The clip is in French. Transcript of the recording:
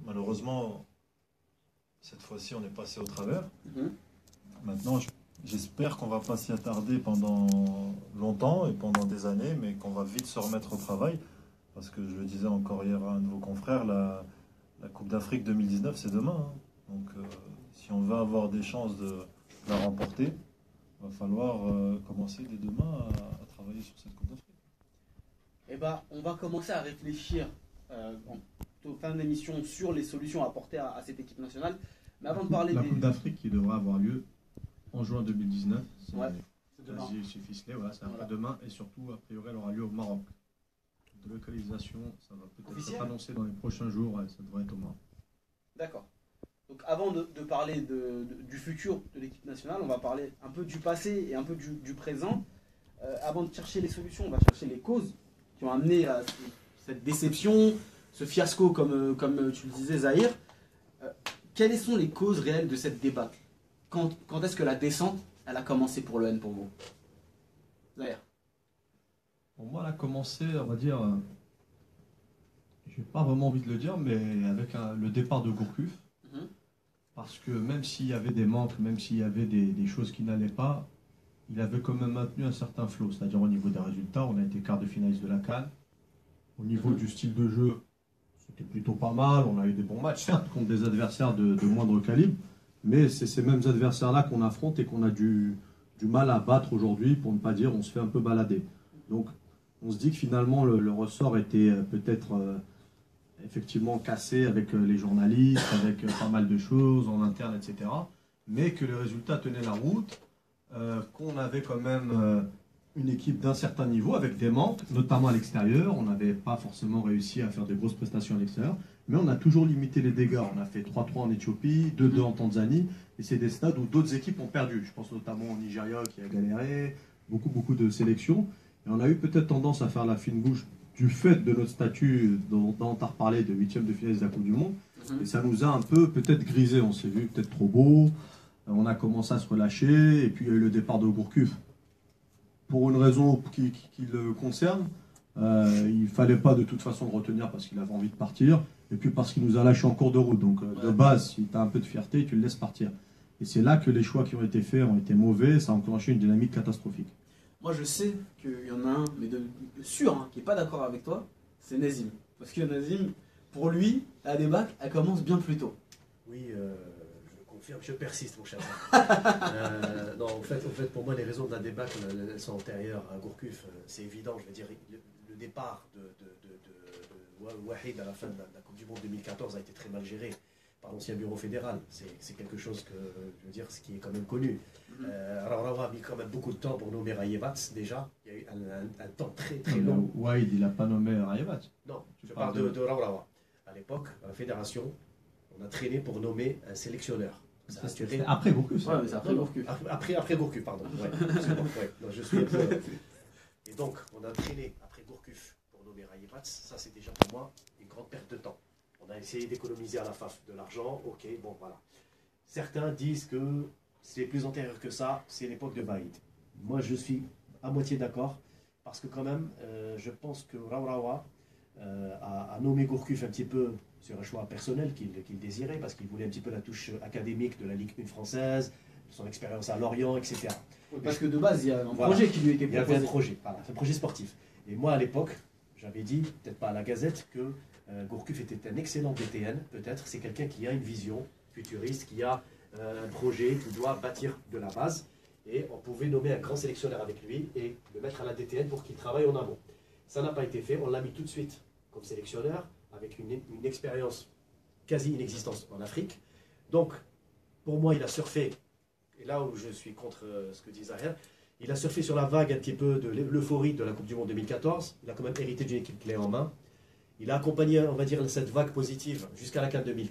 malheureusement, cette fois-ci, on est passé au travers. Mhm. Maintenant, j'espère qu'on va pas s'y attarder pendant longtemps et pendant des années, mais qu'on va vite se remettre au travail. Parce que je le disais encore hier à un de vos confrères, la Coupe d'Afrique 2019, c'est demain, hein. Donc, si on veut avoir des chances de la remporter, il va falloir commencer dès demain à travailler sur cette Coupe d'Afrique. Eh ben, on va commencer à réfléchir en fin d'émission sur les solutions à apporter à cette équipe nationale. Mais avant de parler La des... Coupe d'Afrique qui devra avoir lieu en juin 2019, c'est Ouais, c'est demain. quasi c'est ficelé, voilà, c'est Voilà. après-demain, et surtout, a priori, elle aura lieu au Maroc. De localisation, ça va peut-être Officiel être annoncé dans les prochains jours, ouais, ça devrait être au Maroc. D'accord. Donc avant de parler du futur de l'équipe nationale, on va parler un peu du passé et un peu du présent. Avant de chercher les solutions, on va chercher les causes qui ont amené à cette déception, ce fiasco comme tu le disais Zahir. Quelles sont les causes réelles de cette débâcle? Quand est-ce que la descente elle a commencé pour l'ON pour vous? Zahir. Pour moi, elle a commencé, on va dire, j'ai pas vraiment envie de le dire, mais avec le départ de Gourcuff. Mhm. Parce que même s'il y avait des manques, même s'il y avait des choses qui n'allaient pas, il avait quand même maintenu un certain flot. C'est-à-dire au niveau des résultats, on a été quart de finaliste de la CAN. Au niveau du style de jeu, c'était plutôt pas mal. On a eu des bons matchs, certes, contre des adversaires de moindre calibre. Mais c'est ces mêmes adversaires-là qu'on affronte et qu'on a du mal à battre aujourd'hui, pour ne pas dire on se fait un peu balader. Donc on se dit que finalement le ressort était peut-être effectivement cassé avec les journalistes, avec pas mal de choses en interne, etc. Mais que les résultats tenaient la route, qu'on avait quand même une équipe d'un certain niveau avec des manques, notamment à l'extérieur. On n'avait pas forcément réussi à faire de grosses prestations à l'extérieur, mais on a toujours limité les dégâts. On a fait 3-3 en Éthiopie, 2-2 en Tanzanie, et c'est des stades où d'autres équipes ont perdu. Je pense notamment au Nigeria qui a galéré, beaucoup de sélections. Et on a eu peut-être tendance à faire la fine bouche du fait de notre statut dont on a reparlé de 8e de finale de la Coupe du Monde. Et ça nous a un peu peut-être grisé. On s'est vu peut-être trop beau. On a commencé à se relâcher. Et puis il y a eu le départ de Gourcuff. Pour une raison qui le concerne, il ne fallait pas de toute façon le retenir parce qu'il avait envie de partir. Et puis parce qu'il nous a lâché en cours de route. Donc de base, si tu as un peu de fierté, tu le laisses partir. Et c'est là que les choix qui ont été faits ont été mauvais. Ça a enclenché une dynamique catastrophique. Moi, je sais qu'il y en a un, mais de sûr, hein, qui n'est pas d'accord avec toi, c'est Nazim. Parce que Nazim, pour lui, la débâcle, elle commence bien plus tôt. Oui, je confirme, je persiste, mon cher. Non, en fait, pour moi, les raisons de la débâcle, elles sont antérieures à Gourcuff. C'est évident, je veux dire, le départ de Wahid à la fin de la Coupe du Monde 2014 a été très mal géré par l'ancien bureau fédéral. C'est quelque chose que, je veux dire, ce qui est quand même connu. Raouraoua a mis quand même beaucoup de temps pour nommer Rayevat, déjà. Il y a eu un temps très long. Wahid, il n'a pas nommé Rayevat. Non, je parle de Raouraoua. À l'époque, à la fédération, on a traîné pour nommer un sélectionneur. Ça a duré... Après Gourcuff. Ouais, mais c'est après Gourcuff. Après Gourcuff, pardon. Ouais, ouais. Non, je suis un peu... Et donc, on a traîné après Gourcuff pour nommer Rayevat. Ça, c'est déjà pour moi une grande perte de temps. On a essayé d'économiser à la FAF de l'argent. Ok, bon, voilà. Certains disent que c'est plus antérieur que ça, c'est l'époque de Baïd. Moi, je suis à moitié d'accord, parce que quand même, je pense que Raouraoua a nommé Gourcuff un petit peu sur un choix personnel qu'il désirait, parce qu'il voulait un petit peu la touche académique de la Ligue 1 française, son expérience à Lorient, etc. Parce que de base, il y a un projet qui lui était proposé. Il y avait un projet, voilà, un projet sportif. Et moi, à l'époque, j'avais dit, peut-être pas à la Gazette, que Gourcuff était un excellent DTN, peut-être. C'est quelqu'un qui a une vision futuriste, qui a un projet, qui doit bâtir de la base. Et on pouvait nommer un grand sélectionneur avec lui et le mettre à la DTN pour qu'il travaille en amont. Ça n'a pas été fait. On l'a mis tout de suite comme sélectionneur, avec une expérience quasi inexistante en Afrique. Donc, pour moi, il a surfé, et là où je suis contre ce que dit Zahir, il a surfé sur la vague un petit peu de l'euphorie de la Coupe du Monde 2014. Il a quand même hérité d'une équipe clé en main. Il a accompagné, on va dire, cette vague positive jusqu'à la CAN 2015.